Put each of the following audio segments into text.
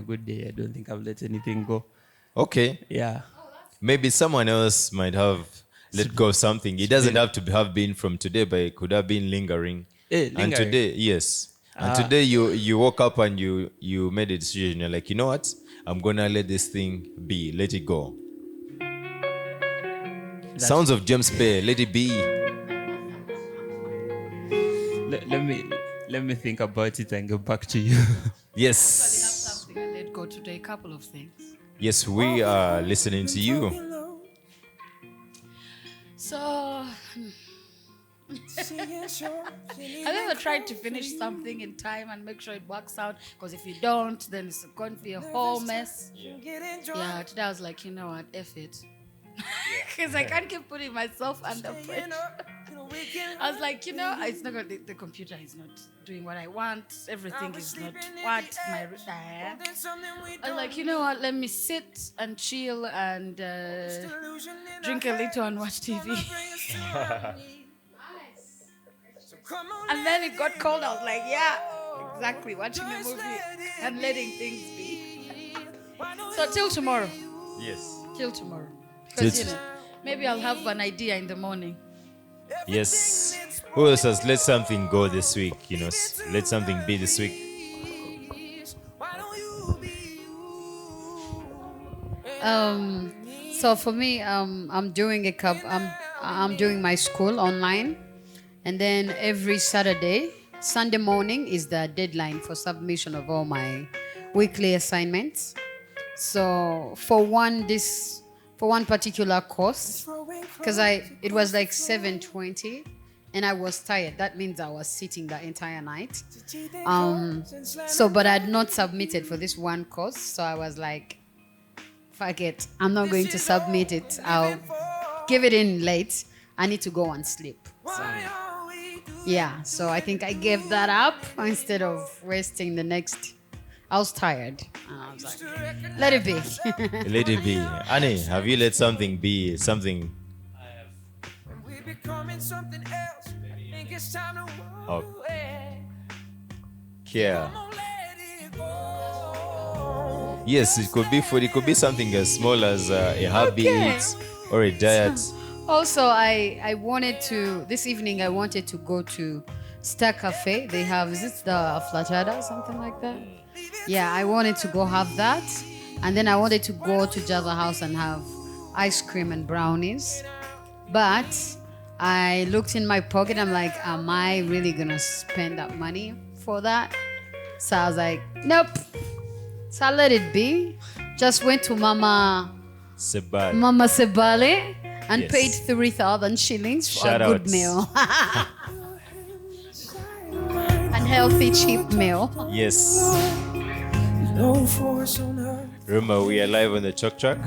a good day. I don't think I've let anything go. Okay. Yeah. Maybe someone else might have let go of something. It doesn't have to have been from today, but it could have been lingering. And Lingering. today, yes. And today you woke up and you made a decision. You're like, you know what? I'm gonna let this thing be. Let it go. Sounds of James Bay. Let it be. Let me think about it and get back to you. Yes. Something I let go today. A couple of things. Yes, we are listening to you. So, have you ever tried to finish something in time and make sure it works out? Because if you don't, then it's going to be a whole mess. Yeah, today I was like, you know what, F it. Because I can't keep putting myself under pressure. I was like, it's not going. The computer is not doing what I want. Everything is not what my. I was like, you know what? Let me sit and chill and drink a little and watch TV. And then it got cold. I was like, yeah, exactly. Watching a movie and letting things be. So till tomorrow. Yes. Till tomorrow. Because maybe I'll have an idea in the morning. Yes. Who else has let something go this week? Let something be this week. So for me, I'm doing I'm doing my school online, and then every Sunday morning is the deadline for submission of all my weekly assignments. So for one particular course, because it was like 7:20, and I was tired. That means I was sitting the entire night. But I had not submitted for this one course, so I was like, fuck it, I'm not going to submit it. I'll give it in late. I need to go and sleep. So I think I gave that up instead of wasting the next. I was tired. And I was like, let it be. Let it be. Annie, have you let something be something? Oh. Yeah. Yes, it could be food. It could be something as small as a habit or a diet. Also, I wanted to, this evening, I wanted to go to Star Cafe. They have, is it the Flatada or something like that? Yeah, I wanted to go have that. And then I wanted to go to Java House and have ice cream and brownies. But I looked in my pocket. I'm like, am I really going to spend that money for that? So I was like, nope. So I let it be. Just went to Mama Sebale and paid 3,000 shillings for a good meal. And healthy, cheap meal. Yes. Remember, we are live on the TalkTrack.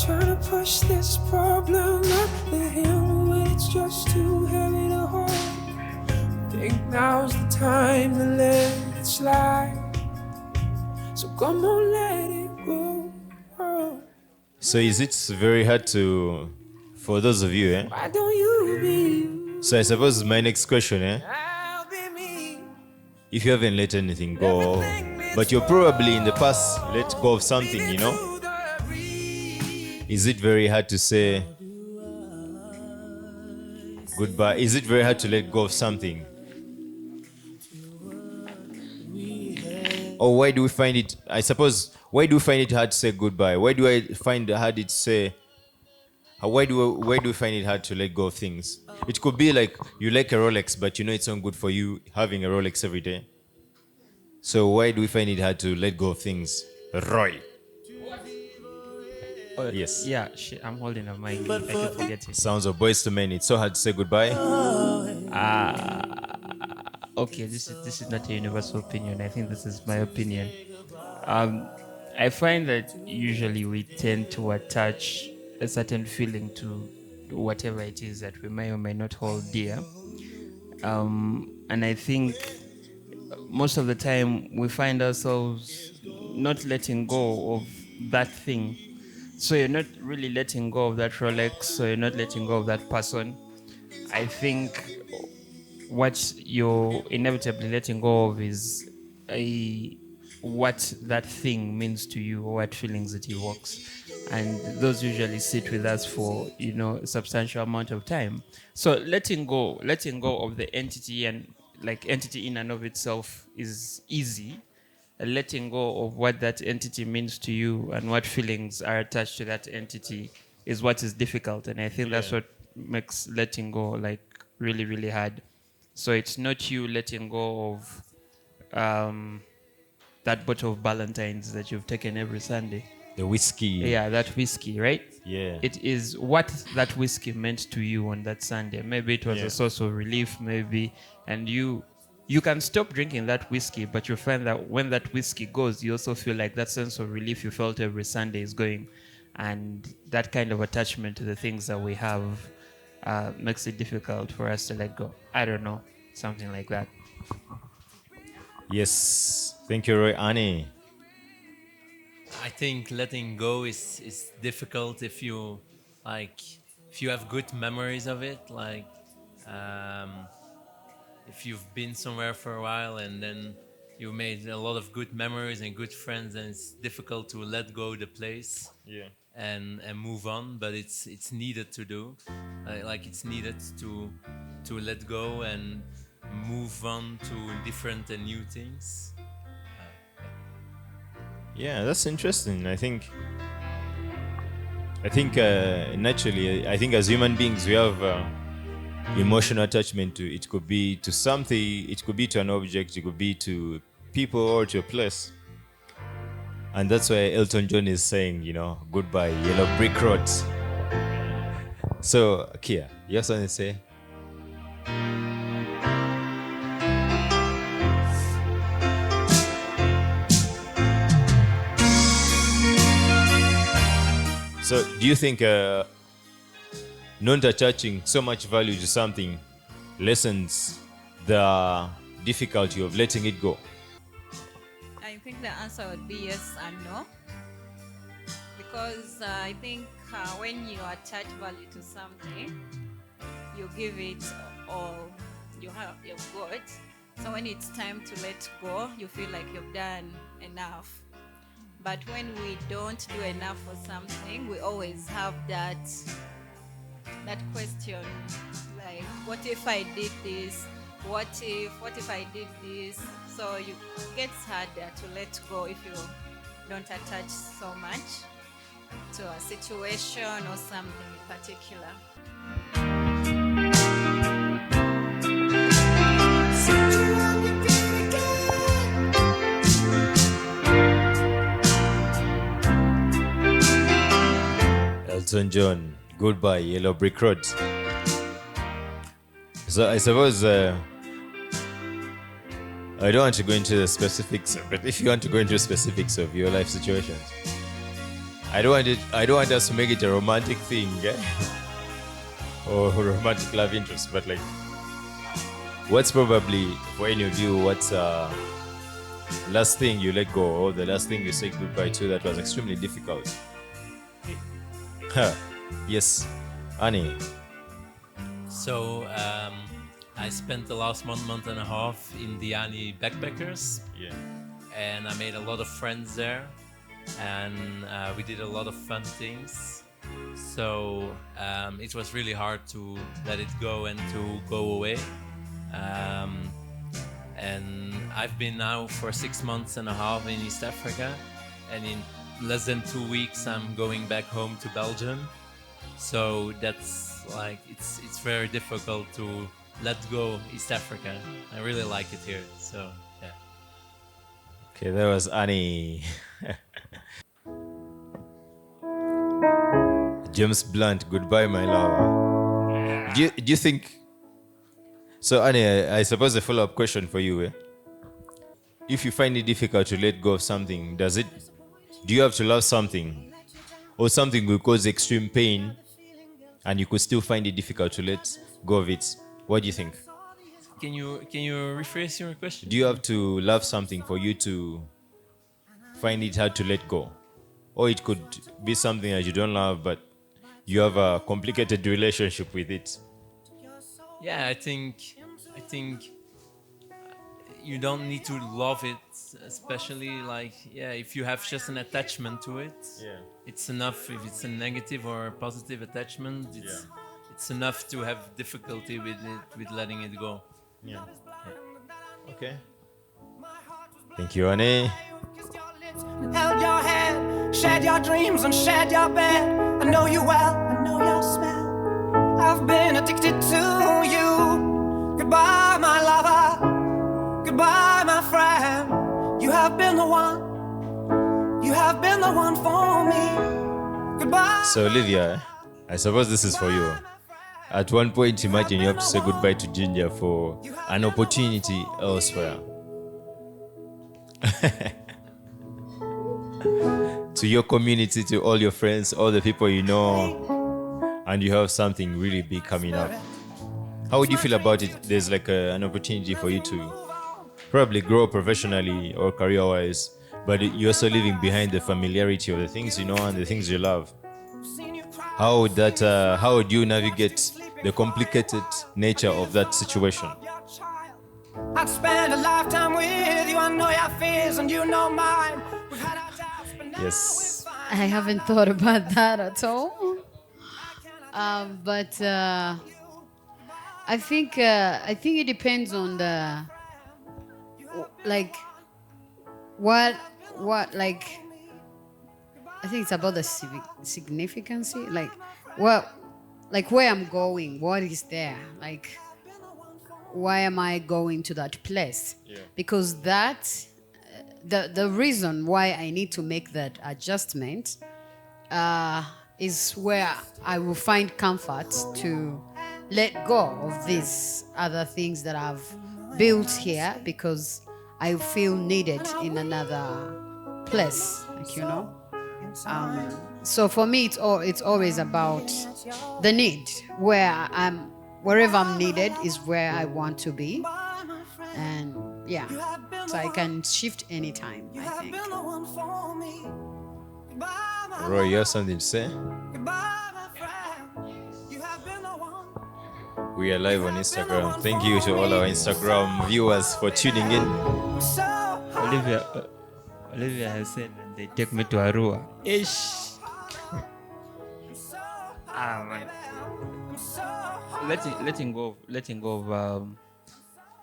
Trying to push this problem up the hill when it's just too heavy to hold. Think now's the time to let it slide. So come on, let it go. So is it very hard for those of you, Why don't you be? So I suppose my next question, if you haven't let anything go, but you're probably in the past let go of something, is it very hard to say goodbye? Is it very hard to let go of something? Or why do we find it, why do we find it hard to say goodbye? Why do I find it hard to say, why do we find it hard to let go of things? It could be like you like a Rolex, but it's not good for you having a Rolex every day. So why do we find it hard to let go of things? Roy. Yes. Yeah, I'm holding a mic. I keep forgetting. Sounds of Boys to Men. It's so hard to say goodbye. Okay, this is not a universal opinion. I think this is my opinion. I find that usually we tend to attach a certain feeling to whatever it is that we may or may not hold dear. And I think most of the time we find ourselves not letting go of that thing. So you're not really letting go of that Rolex, so you're not letting go of that person. I think what you're inevitably letting go of is what that thing means to you or what feelings it evokes, and those usually sit with us for a substantial amount of time. So letting go of the entity, and like entity in and of itself, is easy. Letting go of what that entity means to you and what feelings are attached to that entity is what is difficult, and I think that's what makes letting go like really really hard. So it's not you letting go of um, that bottle of Ballantines that you've taken every Sunday. The whiskey. Yeah, that whiskey, right? Yeah. It is what that whiskey meant to you on that Sunday. Maybe it was Yeah. a source of relief, maybe, and you can stop drinking that whiskey, but you find that when that whiskey goes, you also feel like that sense of relief you felt every Sunday is going, and that kind of attachment to the things that we have makes it difficult for us to let go. I don't know, something like that. Yes. Thank you, Roy. Annie. I think letting go is difficult if you like if you have good memories of it, like um, if you've been somewhere for a while and then you made a lot of good memories and good friends, and it's difficult to let go the place Yeah. and move on, but it's needed to do, like it's needed to let go and move on to different and new things. Yeah, that's interesting. I think naturally, I think as human beings, we have emotional attachment to it. Could be to something, it could be to an object, it could be to people or to a place. And that's why Elton John is saying, goodbye, yellow brick roads. So, Kia, you have something to say? So, do you think not attaching so much value to something lessens the difficulty of letting it go? I think the answer would be yes and no. Because I think when you attach value to something, you give it all you've got. So when it's time to let go, you feel like you've done enough. But when we don't do enough for something, we always have that question, like, what if I did this? What if I did this? So it gets harder to let go if you don't attach so much to a situation or something in particular. Elton John, goodbye, yellow brick roads. So I suppose I don't want to go into the specifics, but if you want to go into the specifics of your life situations, I don't want us to make it a romantic thing, or romantic love interest. But like, what's probably for any of you, what's last thing you let go, or the last thing you say goodbye to that was extremely difficult? Yes, Annie. So I spent the last month and a half in the Ani backpackers, Yeah. and I made a lot of friends there, and we did a lot of fun things. So it was really hard to let it go and to go away. And I've been now for 6 months and a half in East Africa, and in less than 2 weeks I'm going back home to Belgium. So that's like it's very difficult to let go East Africa. I really like it here. So yeah. Okay, that was Annie. James Blunt, goodbye, my lover. Do you think? So, Annie, I suppose a follow-up question for you. If you find it difficult to let go of something, do you have to love something, or something will cause extreme pain, and you could still find it difficult to let go of it? What do you think? Can you rephrase your question? Do you have to love something for you to find it hard to let go? Or it could be something that you don't love, but you have a complicated relationship with it. Yeah, I think you don't need to love it, especially like if you have just an attachment to it. Yeah. It's enough if it's a negative or a positive attachment. It's enough to have difficulty with it, with letting it go. Yeah. Okay. Thank you, Annie. Held your head, shared your dreams and shared your bed. I know you well, I know your smell. I've been addicted to you. Goodbye, my lover. Goodbye, my friend. You have been the one. You have been the one for me. Goodbye. So, Olivia, I suppose this is for you. At one point, imagine you have to say goodbye to Ginger for an opportunity elsewhere. To your community, to all your friends, all the people you know, and you have something really big coming up. How would you feel about it? There's like an opportunity for you to probably grow professionally or career-wise, but you're also leaving behind the familiarity of the things you know and the things you love. How would you navigate the complicated nature of that situation? I'd spend a lifetime with you. I know your fears and you know mine. We've had our doubts, but now Yes. I haven't thought about that at all. But I think it depends on the like what like I think it's about the significance, like what like where I'm going, what is there, like why am I going to that place? Because that the reason why I need to make that adjustment is where I will find comfort to let go of these other things that I've built here because I feel needed in another place, like, you know. So for me, it's always about the need. Wherever I'm needed is where I want to be, and yeah, so I can shift anytime, I think. Roy, you have something to say? We are live on Instagram. Thank you to all our Instagram viewers for tuning in. Olivia has said that they take me to Arua. Ish. Man. Letting go of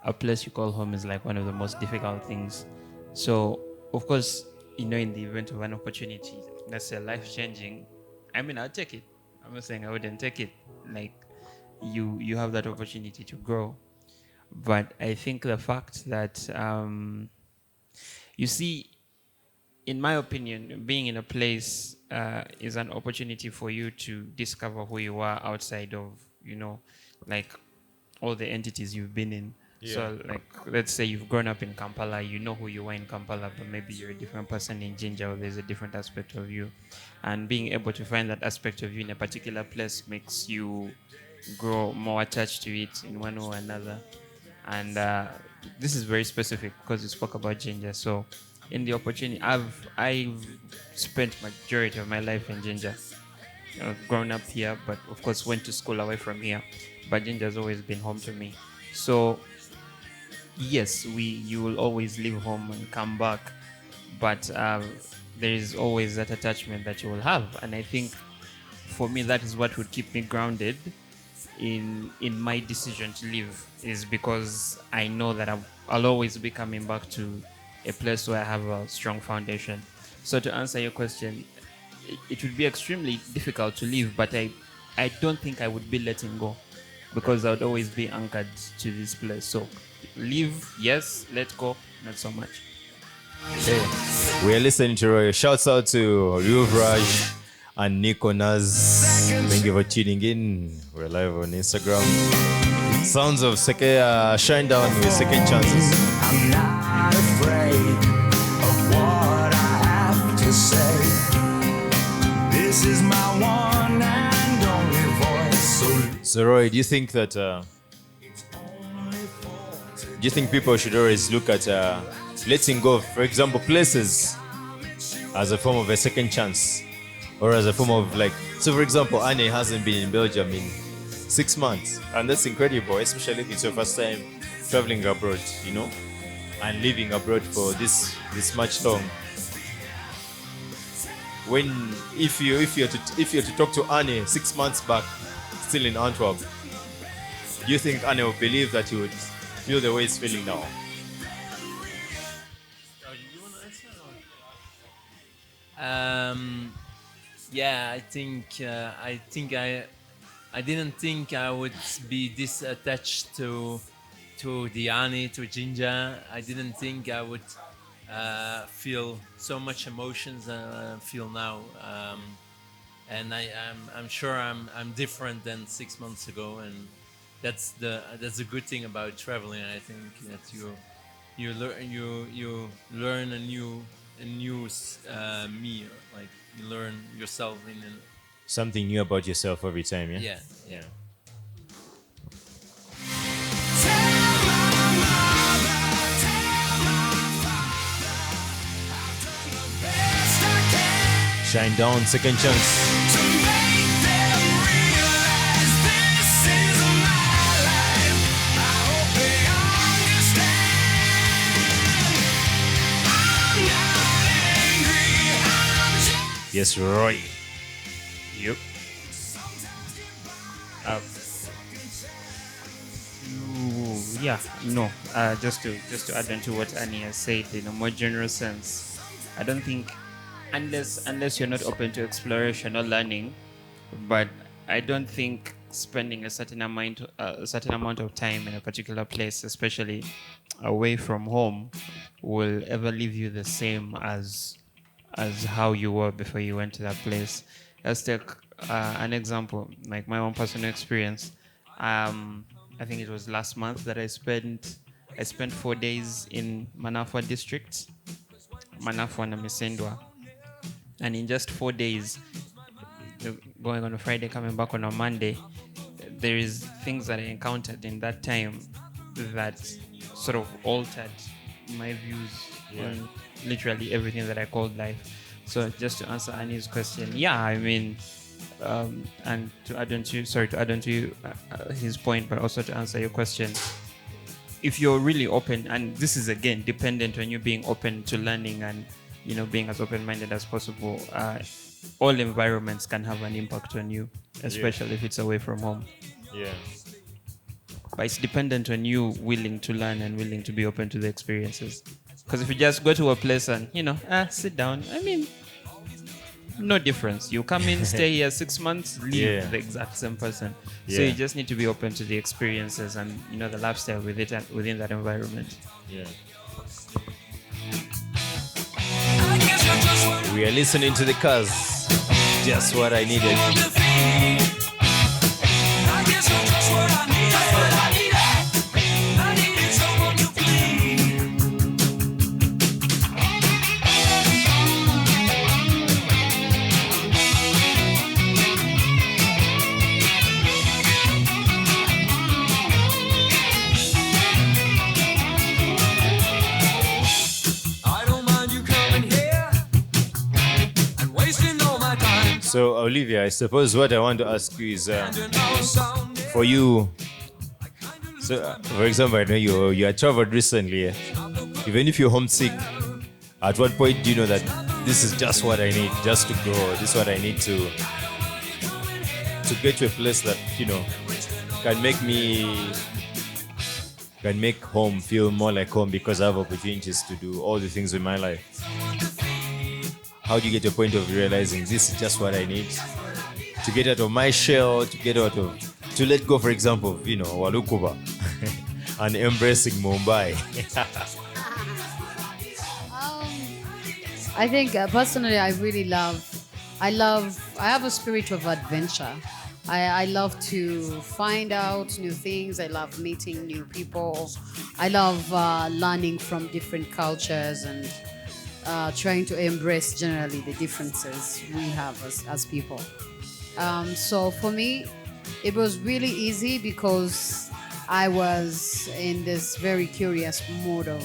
a place you call home is like one of the most difficult things. So, of course, in the event of an opportunity that's life changing, I mean, I'll take it. I'm not saying I wouldn't take it. Like, you have that opportunity to grow. But I think the fact that, you see, in my opinion, being in a place is an opportunity for you to discover who you are outside of, like all the entities you've been in. Yeah. So, like, let's say you've grown up in Kampala, you know who you are in Kampala, but maybe you're a different person in Jinja, or there's a different aspect of you. And being able to find that aspect of you in a particular place makes you grow more attached to it in one way or another. And this is very specific because you spoke about Jinja. So, in the opportunity, I've spent majority of my life in Jinja. Grown up here, but of course went to school away from here. But Jinja has always been home to me. So yes, you will always leave home and come back, but there is always that attachment that you will have, and I think for me that is what would keep me grounded in my decision to leave, is because I know that I'll always be coming back to a place where I have a strong foundation. So to answer your question, it would be extremely difficult to leave, but I don't think I would be letting go, because I would always be anchored to this place. So leave, yes. Let go, not so much. Okay. We are listening to Roy. Shouts out to Yuvraj and Nico Naz. Thank you for tuning in. We're live on Instagram. Sounds of Shine Down with Second Chances. I'm not afraid of what I have to say. This is my one and only voice. So Roy, do you think that people should always look at letting go of, for example, places as a form of a second chance, or as a form of, like, so for example, Anne hasn't been in Belgium in 6 months, and that's incredible, especially if it's your first time traveling abroad, and living abroad for this much long. When if you're to talk to Anne 6 months back, still in Antwerp, do you think Anne would believe that he would feel the way he's feeling now? Yeah, I think I didn't think I would be this attached to Diani, to Jinja. I didn't think I would feel so much emotions I feel now. And I'm sure I'm different than 6 months ago, and that's a good thing about traveling. I think that you learn a new me, like you learn yourself in an, Something new about yourself every time, yeah? yeah. Shine down, second chance. Yes, Roy. Yep. Yeah, no. Just to add on to what Annie has said in a more general sense, I don't think unless you're not open to exploration or learning, but I don't think spending a certain amount of time in a particular place, especially away from home, will ever leave you the same as how you were before you went to that place. Let's take an example, like my own personal experience. I think it was last month that I spent 4 days in Manafwa district, Manafwa na Misendwa, and in just 4 days, going on a Friday, coming back on a Monday, there is things that I encountered in that time that sort of altered my views on literally everything that I called life. So just to answer Annie's question, yeah, I mean, and to add on to his point, but also to answer your question, if you're really open, and this is again dependent on you being open to learning and being as open-minded as possible, all environments can have an impact on you, especially if it's away from home. Yeah. But it's dependent on you willing to learn and willing to be open to the experiences. Because if you just go to a place and sit down, I mean, no difference. You come in, stay here 6 months, leave the exact same person. So you just need to be open to the experiences and the lifestyle within that environment. Yeah. We are listening to the cuz. Just what I needed. So, Olivia, I suppose what I want to ask you is, for you, so for example, I know you had traveled recently. Even if you're homesick, at what point do you know that this is just what I need, just to grow? This is what I need to get to a place that can make home feel more like home because I have opportunities to do all the things in my life. How do you get to a point of realizing this is just what I need to get out of my shell, to let go, for example, of, Walukuba and embracing Mumbai? I think personally, I have a spirit of adventure. I love to find out new things. I love meeting new people. I love learning from different cultures and trying to embrace generally the differences we have as people. So for me, it was really easy because I was in this very curious mode of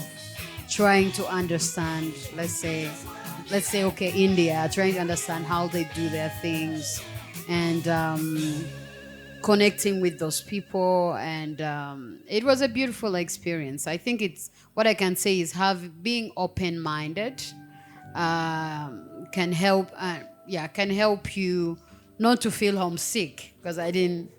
trying to understand, let's say, okay, India, trying to understand how they do their things. And connecting with those people, and it was a beautiful experience. I think it's what I can say is have being open-minded can help. Yeah, can help you not to feel homesick, because I didn't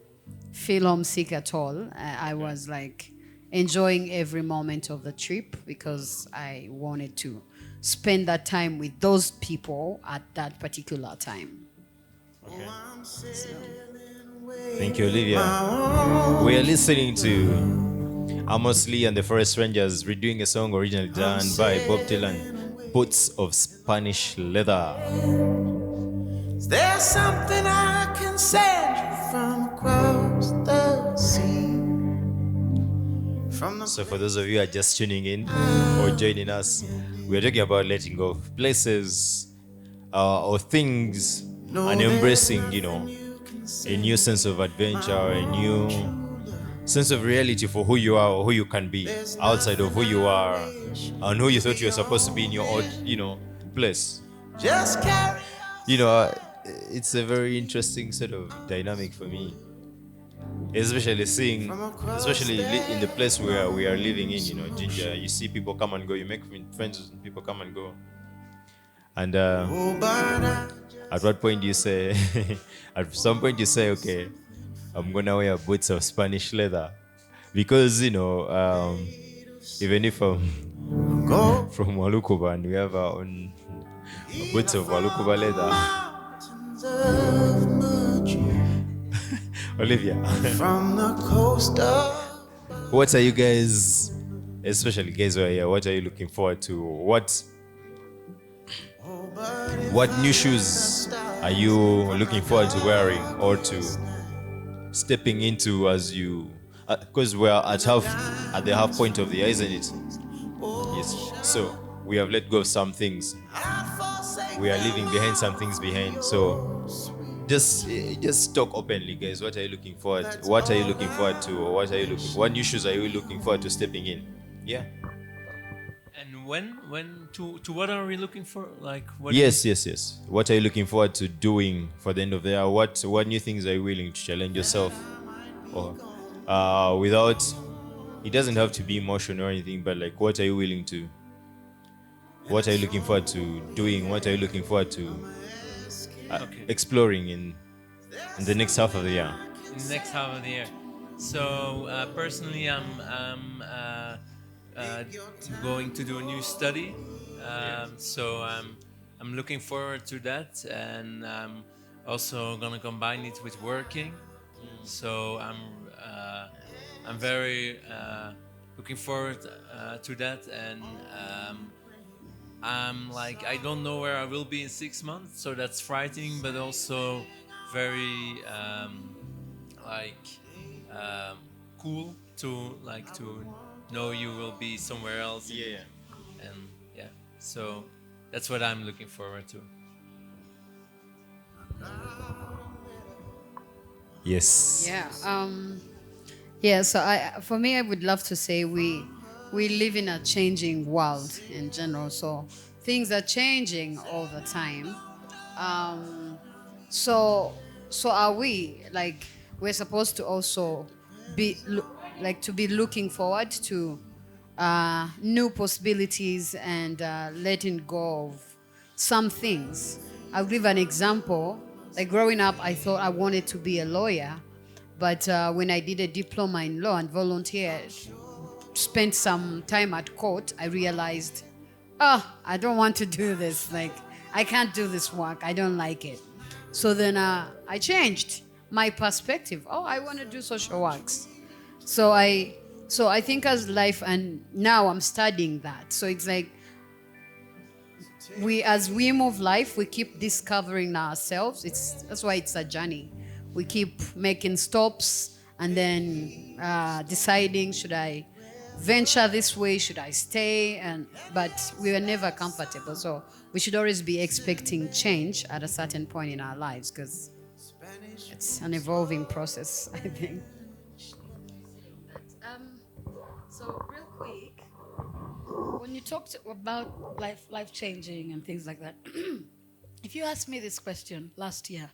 feel homesick at all. I was like enjoying every moment of the trip because I wanted to spend that time with those people at that particular time. Thank you, Olivia. We are listening to Amos Lee and the Forest Rangers redoing a song originally done by Bob Dylan, Boots of Spanish Leather. There's something I can send you from across the sea. So for those of you who are just tuning in or joining us, we're talking about letting go of places or things and embracing, a new sense of adventure, a new sense of reality for who you are or who you can be outside of who you are and who you thought you were supposed to be in your own, place. Just carry You know, it's a very interesting sort of dynamic for me, especially in the place where we are living in, Ginger. You see people come and go, you make friends with people come and go. And at what point do you say, at some point you say, okay, I'm gonna wear boots of Spanish leather, because even if I'm from Walukuba and we have our own boots of Walukuba leather. Olivia, from the coast of what are you guys, especially guys who are here, what are you looking forward to? What new shoes are you looking forward to wearing or to stepping into as you, because we're at the half point of the year, isn't it? Yes. So we have let go of some things. We are leaving behind some things behind. So just talk openly, guys. What are you looking forward? What are you looking forward to? Or what new shoes are you looking forward to stepping in? Yeah. And when to what are we looking for? Like what? Yes. What are you looking forward to doing for the end of the year? What new things are you willing to challenge yourself? Or without, it doesn't have to be emotional or anything, but like what are you willing to? What are you looking forward to doing? What are you looking forward to exploring in the next half of the year? Next half of the year. So personally, I'm going to do a new study. So I'm looking forward to that, and I'm also gonna combine it with working. So I'm very looking forward to that, and I'm like, I don't know where I will be in 6 months, so that's frightening, but also very like cool to know you will be somewhere else. And yeah, so that's what I'm looking forward to. Yes. Yeah. So for me, I would love to say we live in a changing world in general. So things are changing all the time. So are we like we're supposed to also to be looking forward to new possibilities and letting go of some things. I'll give an example. Like growing up, I thought I wanted to be a lawyer, but when I did a diploma in law and volunteered, spent some time at court, I realized, I don't want to do this. Like, I can't do this work. I don't like it. So then I changed my perspective. Oh, I want to do social works. So I think as life, and now I'm studying that. So it's like as we move life, we keep discovering ourselves. That's why it's a journey. We keep making stops and then deciding, should I venture this way, should I stay? But we were never comfortable. So we should always be expecting change at a certain point in our lives, because it's an evolving process, I think. So real quick, when you talked about life changing and things like that, if you asked me this question last year,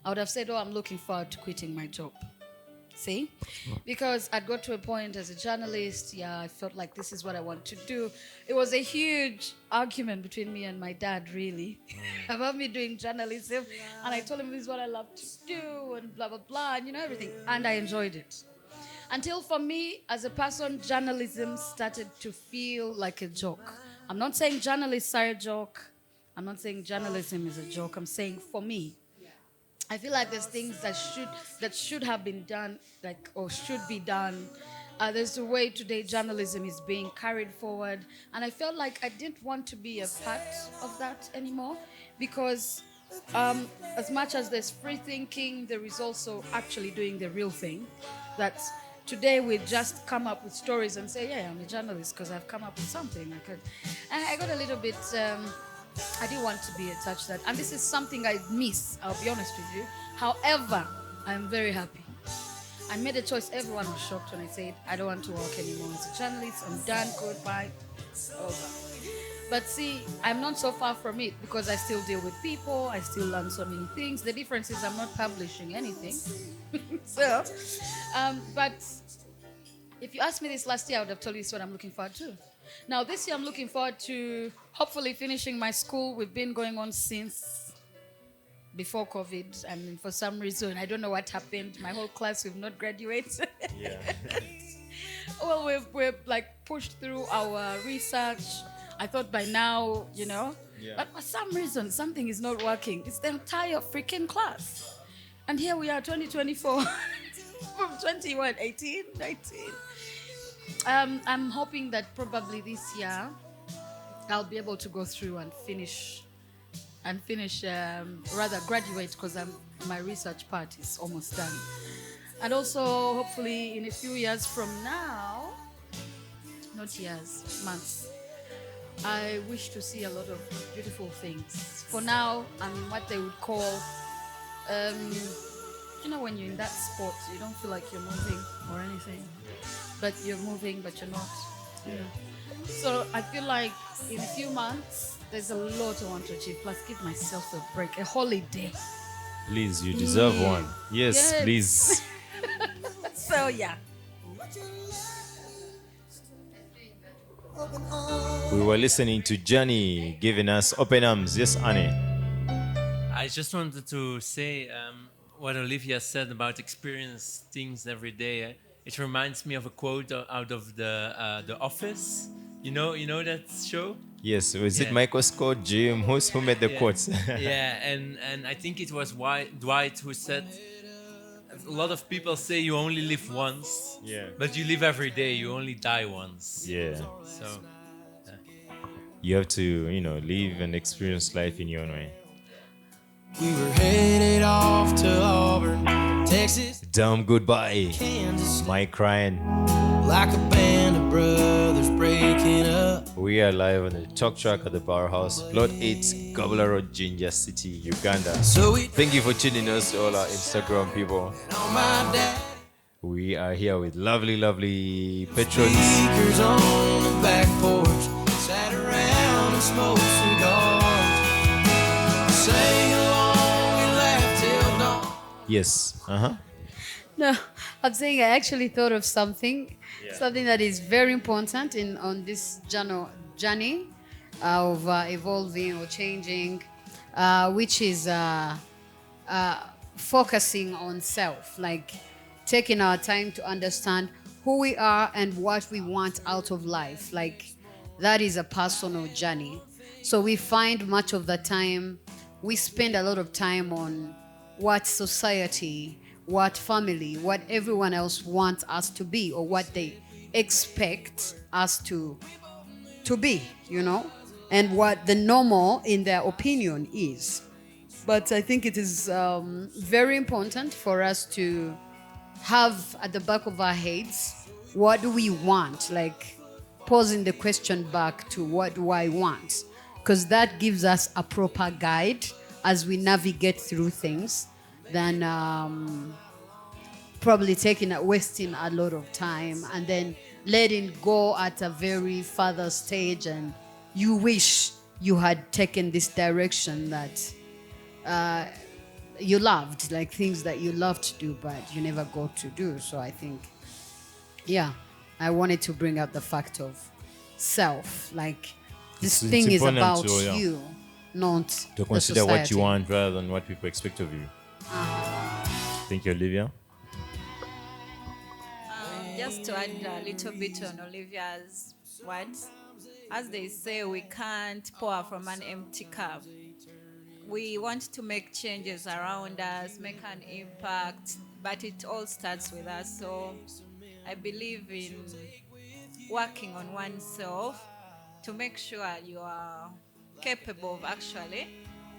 I would have said, oh, I'm looking forward to quitting my job. See? Because I'd got to a point as a journalist, yeah, I felt like this is what I want to do. It was a huge argument between me and my dad, really, about me doing journalism. And I told him this is what I love to do and blah, blah, blah, and everything. And I enjoyed it. Until for me, as a person, journalism started to feel like a joke. I'm not saying journalists are a joke. I'm not saying journalism is a joke. I'm saying for me, I feel like there's things that should have been done, like or should be done. There's a way today journalism is being carried forward, and I felt like I didn't want to be a part of that anymore, because as much as there's free thinking, there is also actually doing the real thing. That today we just come up with stories and say, yeah, I'm a journalist because I've come up with something. And I got a little bit. I didn't want to be attached to that. And this is something I miss, I'll be honest with you. However, I'm very happy. I made a choice. Everyone was shocked when I said, I don't want to work anymore as a journalist. I'm done. Goodbye. It's over. But see, I'm not so far from it because I still deal with people. I still learn so many things. The difference is I'm not publishing anything. So, but if you asked me this last year, I would have told you this is what I'm looking forward to. Now, this year I'm looking forward to hopefully finishing my school. We've been going on since before COVID, and for some reason, I don't know what happened. My whole class, we've not graduated. Yeah. Well, we've like pushed through our research. I thought by now, Yeah. but for some reason, something is not working. It's the entire freaking class. And here we are, 2024, from 21, 18, 19. I'm hoping that probably this year I'll be able to go through and finish, rather graduate, because my research part is almost done. And also, hopefully, in a few years from now, not years, months, I wish to see a lot of beautiful things. For now, I'm what they would call, when you're in that sport, you don't feel like you're moving or anything. But you're moving, but you're not. So I feel like in a few months, there's a lot I want to achieve. Plus, give myself a break, a holiday. Please, you deserve one. Yes, Yes. please. So yeah. We were listening to Johnny giving us open arms. Yes, Annie. I just wanted to say what Olivia said about experience things every day. It reminds me of a quote out of the Office. You know that show? Yes, was it Yeah. Michael Scott, Jim? Who made the quotes? Yeah, and I think it was Dwight who said, a lot of people say you only live once, Yeah. but you live every day. You only die once. Yeah. So You have to, live and experience life in your own way. We were headed off to Auburn, Texas, Dumb goodbye. Kansas, Mike crying. like a band of brothers breaking up. We are live on the TalkTrack at the Powerhouse, Plot 8, Gabula Road, Jinja City, Uganda. So we Thank you for tuning us to all our Instagram people. on my dad. We are here with lovely, lovely patrons. Speakers on the back porch, sat around and smoked cigars. Sang along, we laughed till dawn. Yes. No, I'm saying I actually thought of something that is very important on this journey of evolving or changing, which is focusing on self, like taking our time to understand who we are and what we want out of life. Like that is a personal journey. So we find much of the time, we spend a lot of time on what society, what family, what everyone else wants us to be, or what they expect us to be, and what the normal in their opinion is. But I think it is very important for us to have at the back of our heads, what do we want? Like posing the question back to what do I want? Because that gives us a proper guide as we navigate through things than probably wasting a lot of time and then letting go at a very further stage, and you wish you had taken this direction that you loved, like things that you love to do, but you never got to do. So I think, yeah, I wanted to bring out the fact of self. Like this It's thing is important about to, yeah, you, not to the consider what you society. want rather than what people expect of you. Thank you, Olivia. Just to add a little bit on Olivia's words, as they say, we can't pour from an empty cup. We want to make changes around us, make an impact, but it all starts with us. So I believe in working on oneself to make sure you are capable of actually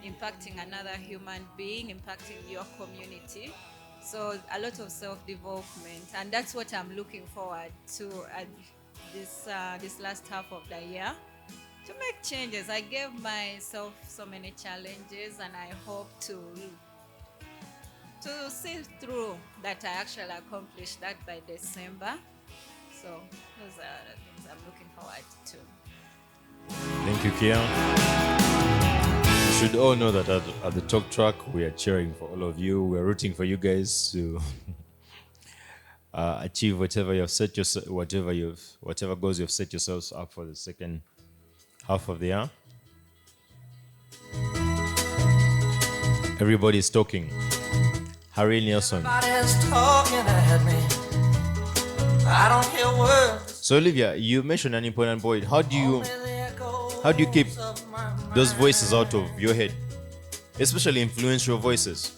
impacting another human being, impacting your community. So a lot of self-development, and that's what I'm looking forward to at this last half of the year, to make changes. I gave myself so many challenges, and I hope to see through that I actually accomplish that by December. So those are the things I'm looking forward to. Thank you, Kia. You should all know that at the Talk Track, we are cheering for all of you. We are rooting for you guys to achieve whatever you've set yourself, whatever goals you've set yourselves up for the second half of the year. Everybody's talking. Harry Nielsen. Everybody's talking at me. I don't hear words. So Olivia, you mentioned an important point. How do you keep those voices out of your head, especially influential voices,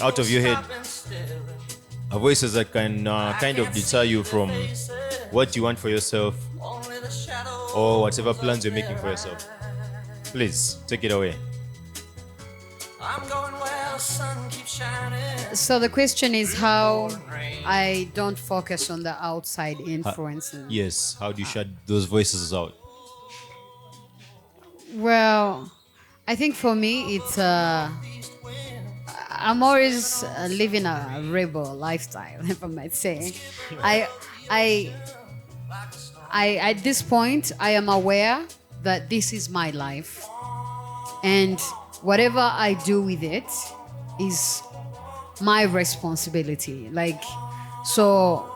out of your head? Voices that can kind of deter you from what you want for yourself or whatever plans you're making for yourself. Please take it away. I'm going where the sun keeps shining. So the question is how I don't focus on the outside influences. Yes, how do you shut those voices out? Well, I think for me, it's I'm always living a rebel lifestyle, if I might say. I, I, at this point, I am aware that this is my life, and whatever I do with it is my responsibility. Like, so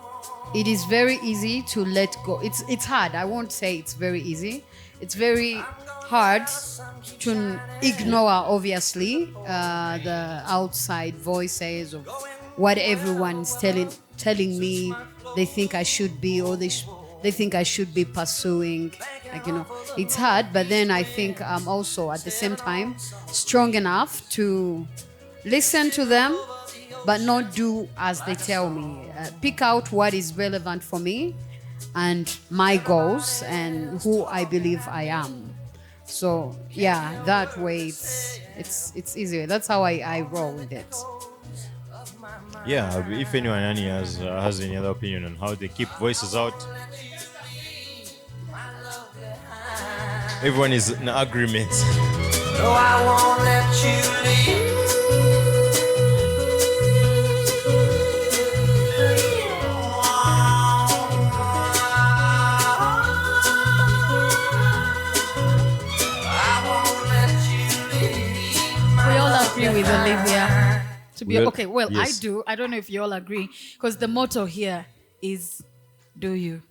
it is very easy to let go. It's hard. I won't say it's very easy. It's very hard to ignore, obviously, the outside voices of what everyone's telling me they think I should be, or they think I should be pursuing. Like, it's hard, but then I think I'm also at the same time strong enough to listen to them, but not do as they tell me. Pick out what is relevant for me and my goals and who I believe I am. So yeah, that way it's easier. That's how I roll with it. Yeah, if anyone Annie has any other opinion on how they keep voices out, everyone is in agreement. No, I won't let you leave. I won't let you leave. We all agree with Olivia. To be Well, okay, well, yes. I do. I don't know if you all agree, because the motto here is "Do you."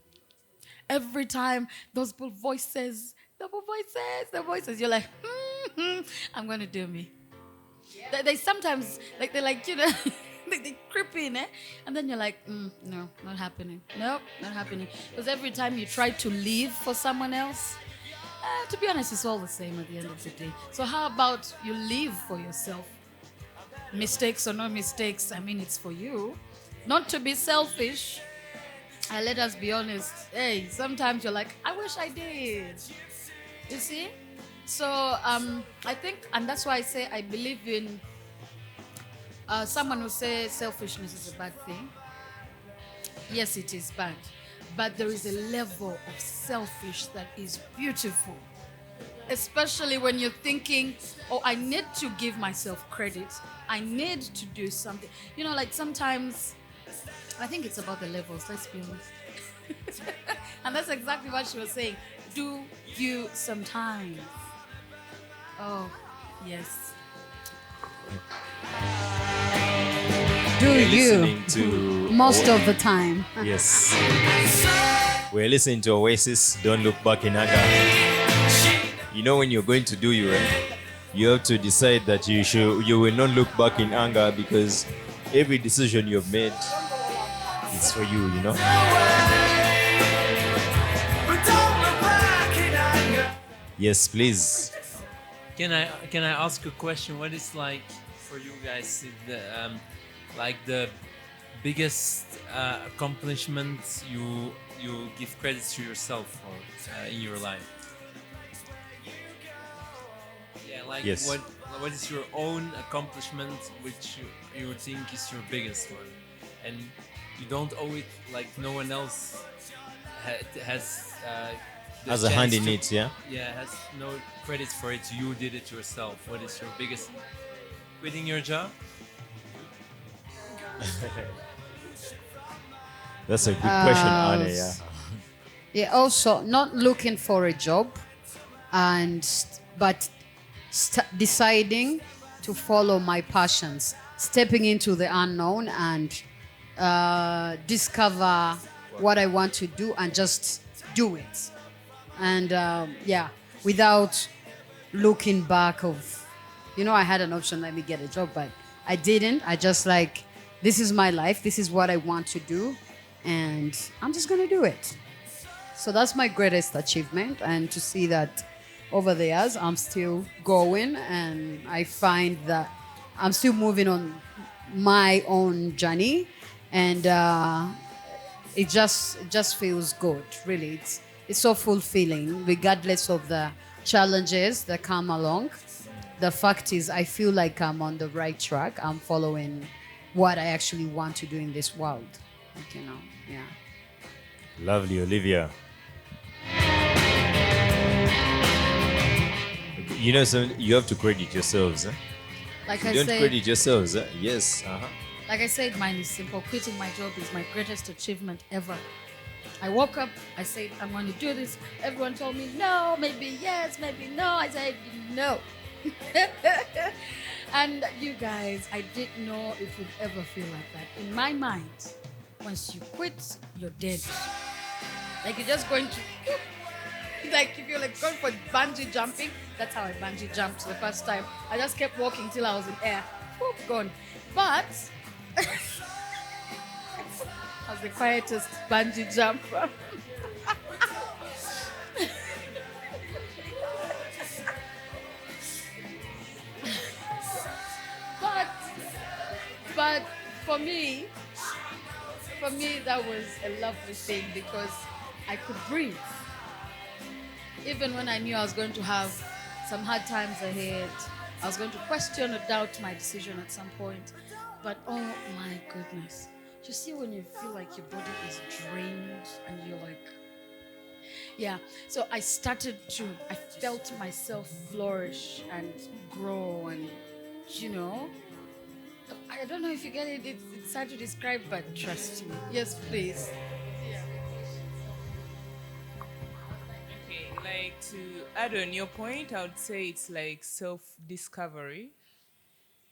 Every time those voices, the voices, you're like, I'm gonna do me. They sometimes they're like they creep in, and then you're like, no, not happening. Nope, not happening. Because every time you try to live for someone else, to be honest, it's all the same at the end of the day. So how about you live for yourself? Mistakes or no mistakes, I mean, it's for you. Not to be selfish. Let us be honest. Hey, sometimes you're like, I wish I did. You see? So I think, and that's why I say I believe in someone who says selfishness is a bad thing. Yes, it is bad. But there is a level of selfish that is beautiful. Especially when you're thinking, oh, I need to give myself credit. I need to do something. Like sometimes, I think it's about the levels, let's be honest. And that's exactly what she was saying. Do you sometimes? Oh, yes. Do We're you listening to most of the time? yes. We're listening to Oasis. Don't look back in anger. You know when you're going to do you, you have to decide that you will not look back in anger because every decision you've made is for you. You know. Yes, please. Can I ask a question? What is like for you guys the like the biggest accomplishment you give credit to yourself for in your life? Yeah, like Yes. what is your own accomplishment which you think is your biggest one, and you don't owe it like no one else has the Has a hand chance in to- it, yeah. Yeah, has no credit for it. You did it yourself. What is your biggest? Quitting your job? That's a good question, Anne. Yeah. Yeah, also not looking for a job, but deciding to follow my passions, stepping into the unknown and discover what I want to do and just do it. And yeah, without looking back of, I had an option, let me get a job, but I didn't. I just like, this is my life, this is what I want to do, and I'm just gonna do it. So that's my greatest achievement, and to see that over the years I'm still going, and I find that I'm still moving on my own journey, and it just feels good. Really, it's so fulfilling, regardless of the challenges that come along. The fact is, I feel like I'm on the right track. I'm following what I actually want to do in this world. Like, yeah. Lovely, Olivia. You know, so you have to credit yourselves. Eh? Like You I don't said, credit yourselves. Eh? Yes. Uh-huh. like I said, mine is simple. Quitting my job is my greatest achievement ever. I woke up, I said, I'm going to do this. Everyone told me, no, maybe yes, maybe no. I said, no. And you guys, I didn't know it would ever feel like that. In my mind, once you quit, you're dead. Like you're just going to, like if you're like going for bungee jumping, that's how I bungee jumped the first time. I just kept walking till I was in air. Whoop, gone. But I was the quietest bungee jumper. but for me that was a lovely thing because I could breathe. Even when I knew I was going to have some hard times ahead, I was going to question or doubt my decision at some point. But oh my goodness. You see when you feel like your body is drained and you're like, yeah. So I felt myself flourish and grow and, I don't know if you get it. It's hard to describe, but trust me. Yes, please. Okay, like to add on your point, I would say it's like self-discovery.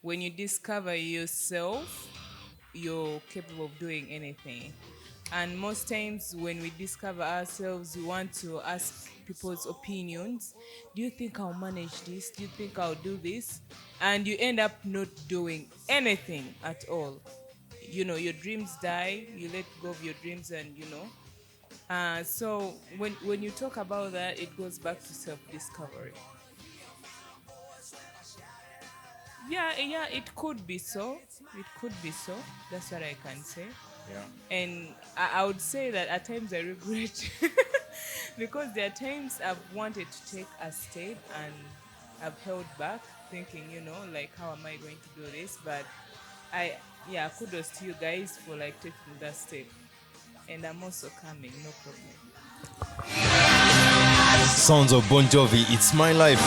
When you discover yourself, you're capable of doing anything. And most times when we discover ourselves, we want to ask people's opinions. Do you think I'll manage this? Do you think I'll do this? And you end up not doing anything at all. Your dreams die, you let go of your dreams, and so when you talk about that, it goes back to self-discovery. Yeah, it could be so. It could be so. That's what I can say. Yeah. And I would say that at times I regret because there are times I've wanted to take a step and I've held back, thinking, like how am I going to do this? But kudos to you guys for like taking that step. And I'm also coming, no problem. Sounds of Bon Jovi. It's my life.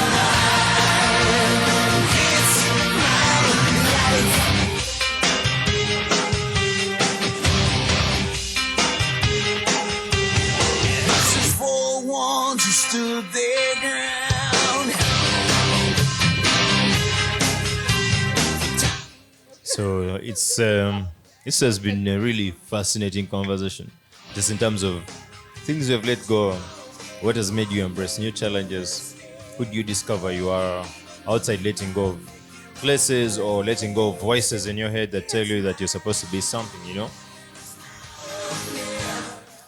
Stood their ground. So this has been a really fascinating conversation, just in terms of things you have let go, what has made you embrace new challenges, who do you discover you are outside letting go of places or letting go of voices in your head that tell you that you're supposed to be something, you know.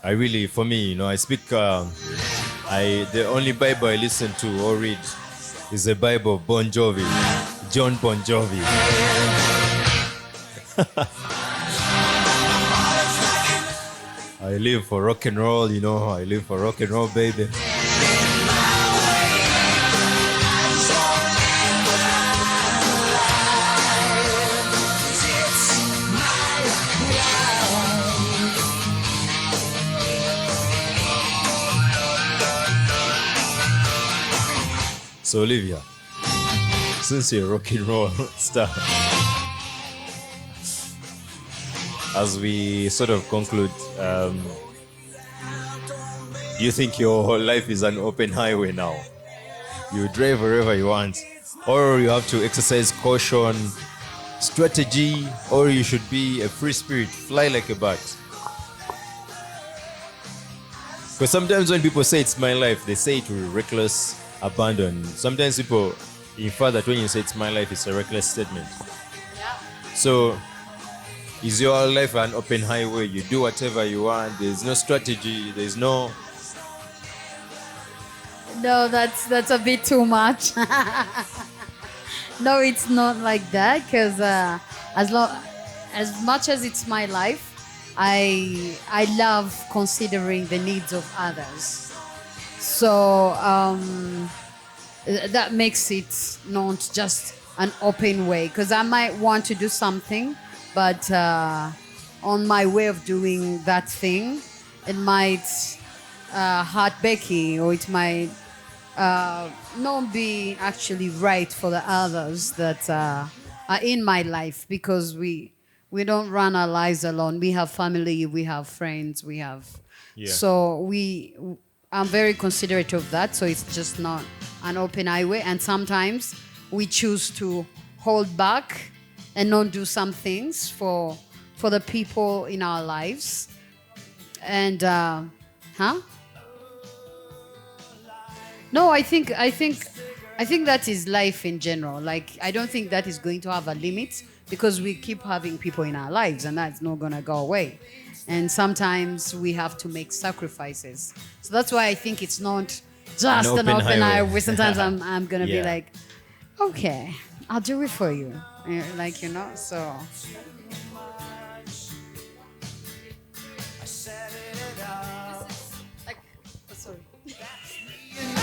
I really, for me, you know, I speak. The only Bible I listen to or read is the Bible of Bon Jovi, John Bon Jovi. I live for rock and roll, you know. I live for rock and roll, baby. So Olivia, since you're a rock and roll star, as we sort of conclude, do you think your life is an open highway now? You drive wherever you want, or you have to exercise caution, strategy, or you should be a free spirit, fly like a bat? Because sometimes when people say it's my life, they say it with reckless abandon. Sometimes people infer that when you say it's my life, it's a reckless statement. Yeah. So, is your life an open highway? You do whatever you want. There's no strategy. There's no. No, that's a bit too much. No, it's not like that. Because as much as it's my life, I love considering the needs of others. So that makes it not just an open way. Because I might want to do something, but on my way of doing that thing, it might hurt Becky, or it might not be actually right for the others that are in my life, because we don't run our lives alone. We have family, we have friends, we have. Yeah. So I'm very considerate of that. So it's just not an open highway, and sometimes we choose to hold back and not do some things for the people in our lives. And No, I think that is life in general. Like, I don't think that is going to have a limit, because we keep having people in our lives, and that's not gonna go away. And sometimes we have to make sacrifices. So that's why I think it's not just an open highway. Sometimes I'm gonna be Yeah. like, okay, I'll do it for you. Like, you know, so. Like, sorry.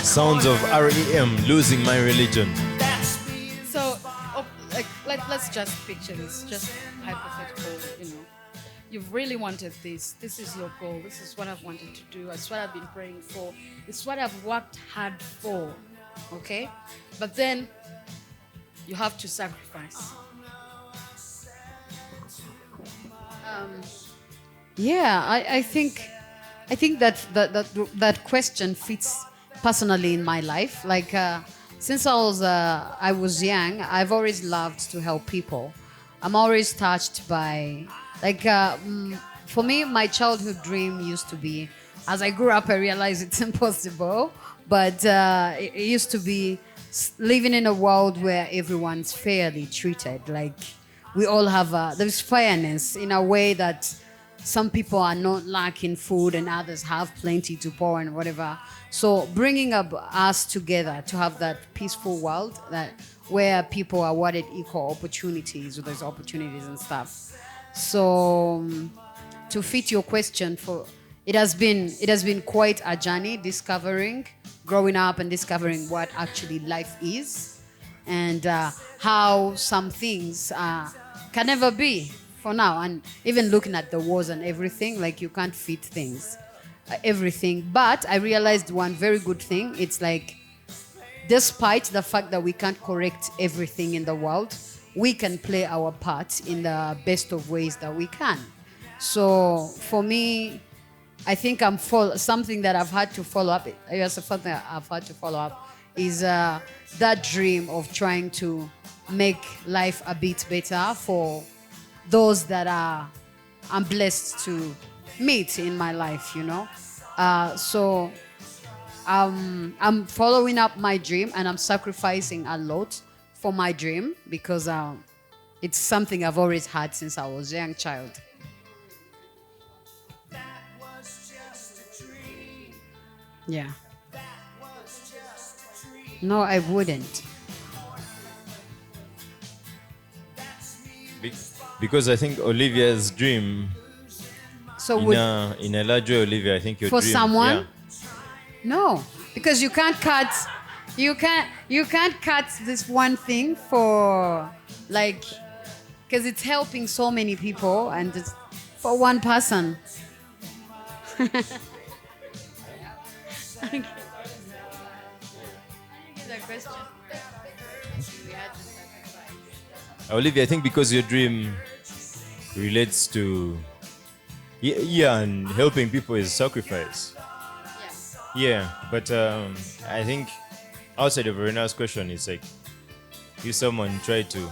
Sounds of REM, losing my religion. So, let's just picture this, just hypothetical, you know. You've really wanted this. This is your goal. This is what I've wanted to do. It's what I've been praying for. It's what I've worked hard for. Okay? But then you have to sacrifice. Yeah, I think that question fits personally in my life. Like, since I was young, I've always loved to help people. I'm always touched by, like, for me, my childhood dream used to be, as I grew up, I realized it's impossible, but it used to be living in a world where everyone's fairly treated. Like, we all have there's fairness in a way that some people are not lacking food and others have plenty to pour and whatever. So bringing up us together to have that peaceful world that where people are awarded equal opportunities, with those opportunities and stuff. So to fit your question, it has been quite a journey growing up and discovering what actually life is, and how some things can never be for now. And even looking at the wars and everything, like, you can't fit things, everything. But I realized one very good thing. It's like, despite the fact that we can't correct everything in the world, we can play our part in the best of ways that we can. So for me, I think something that I've had to follow up. Something I've had to follow up is that dream of trying to make life a bit better for those that I'm blessed to meet in my life, you know. So I'm following up my dream and I'm sacrificing a lot for my dream because it's something I've always had since I was a young child. Yeah. No, I wouldn't. Be- because I think Olivia's dream, So would in a large way, Olivia, I think your for dream, someone? yeah. No, because you can't cut this one thing for like because it's helping so many people and it's for one person. Olivia, I think because your dream relates to yeah, and helping people is sacrifice. Yeah, but I think outside of Rena's question, it's like if someone tried to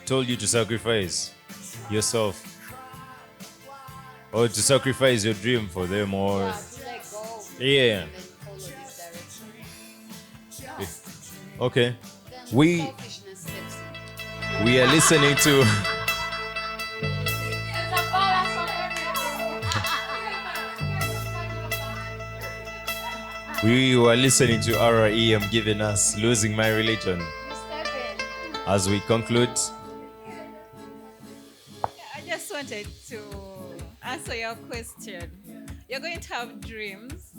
told you to sacrifice yourself or to sacrifice your dream for them, or yeah, okay, we are listening to we were listening to REM giving us Losing My Religion. As we conclude, I just wanted to answer your question. You're going to have dreams.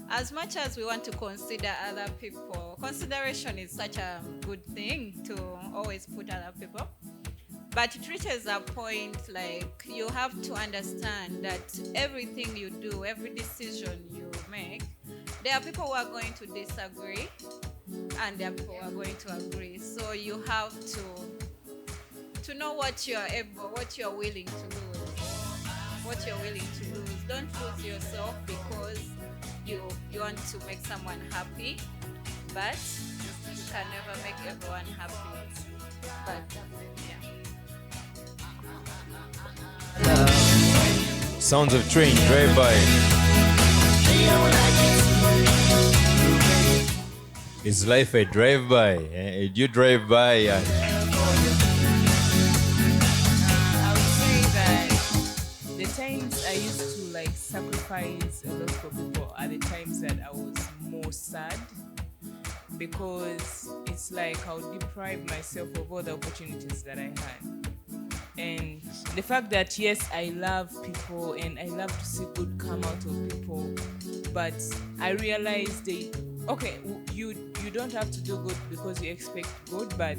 As much as we want to consider other people, consideration is such a good thing to always put other people. But it reaches a point like you have to understand that everything you do, every decision you make, there are people who are going to disagree and there are people who are going to agree. So you have to know what you're able, what you're willing to lose. What you're willing to lose. Don't lose yourself because you want to make someone happy, but you can never make everyone happy. But yeah. sounds of train drive by. Is life a drive by? You drive by and I would say that the times I used to like sacrifice a lot for people are the times that I was more sad, because it's like I would deprive myself of all the opportunities that I had. And the fact that yes, I love people and I love to see good come out of people, but I realized you don't have to do good because you expect good, but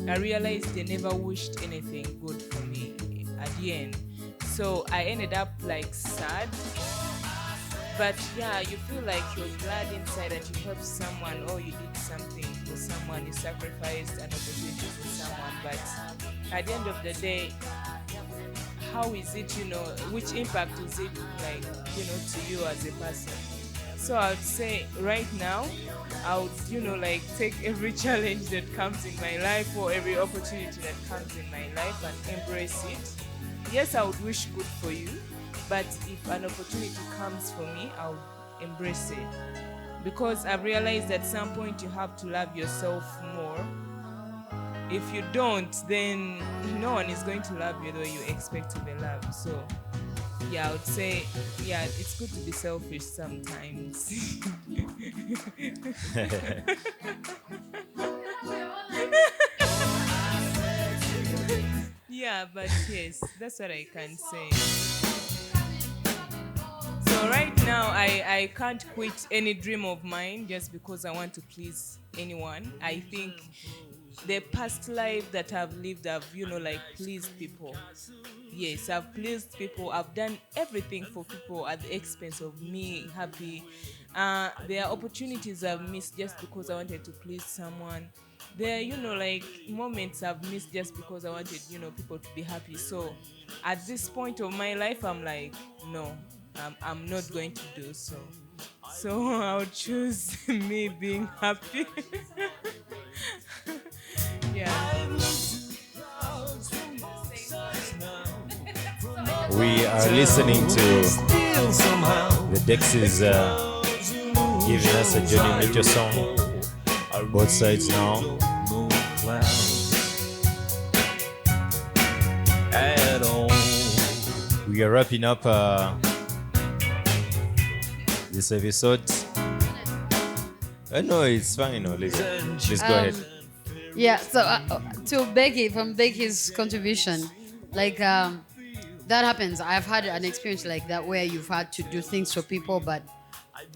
I realized they never wished anything good for me at the end. So I ended up like sad. But yeah, you feel like you're glad inside that you helped someone or you did something for someone, you sacrificed an opportunity for someone. But at the end of the day, how is it, which impact is it like, to you as a person? So I would say right now, I would, like take every challenge that comes in my life or every opportunity that comes in my life and embrace it. Yes, I would wish good for you, but if an opportunity comes for me, I'll embrace it. Because I've realized at some point you have to love yourself more. If you don't, then no one is going to love you the way you expect to be loved. So yeah, I would say, yeah, it's good to be selfish sometimes. Yeah, but yes, that's what I can say. So right now, I can't quit any dream of mine just because I want to please anyone. I think the past life that I've lived, I've, pleased people. Yes, I've pleased people. I've done everything for people at the expense of me happy. There are opportunities I've missed just because I wanted to please someone. There are, moments I've missed just because I wanted, people to be happy. So at this point of my life, I'm like, no, I'm not going to do so. So I'll choose me being happy. Yeah. We are listening to the Dexys giving us a Johnny Mitchell song. Both sides now. We are wrapping up this episode. No, it's fine, Olivia. Please go ahead. Yeah, so to Becky, from Becky's contribution, like that happens. I've had an experience like that where you've had to do things for people, but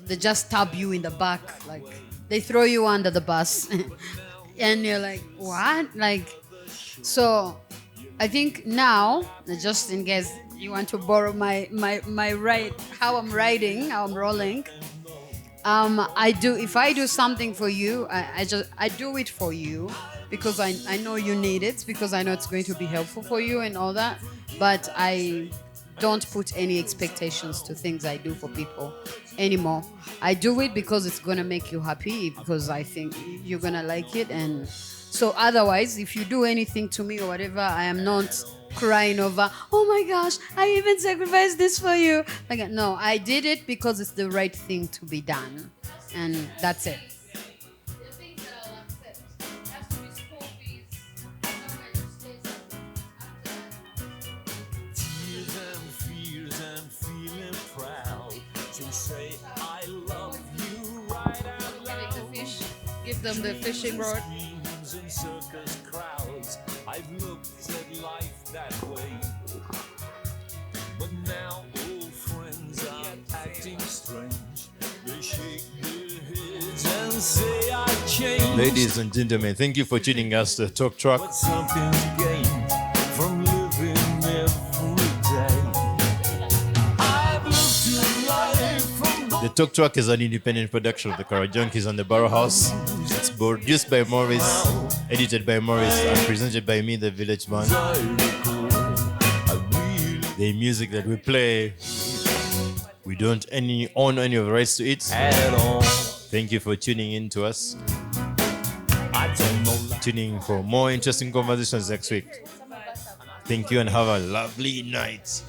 they just stab you in the back, like they throw you under the bus, and you're like, what? Like, so I think now, just in case you want to borrow my ride, how I'm riding, how I'm rolling. If I do something for you, I do it for you because I know you need it, because I know it's going to be helpful for you and all that. But I don't put any expectations to things I do for people anymore. I do it because it's gonna make you happy, because I think you're gonna like it. And so otherwise, if you do anything to me or whatever, I am not crying over, oh my gosh, I even sacrificed this for you. Like, no, I did it because it's the right thing to be done. And that's it. Give them the fishing rod. I've looked at life that way, but now old friends are acting strange. They shake their heads and say I changed. Ladies and gentlemen, thank you for tuning us to TalkTrack. But something's gained from living every day. I've looked at life from The TalkTrack is an independent production of the Kara Junkies and the Barrow House. It's produced by Morris, edited by Morris, and presented by me, the Village Man. The music that we play, we don't own any of the rights to it. Thank you for tuning in to us. Tune in for more interesting conversations next week. Thank you and have a lovely night.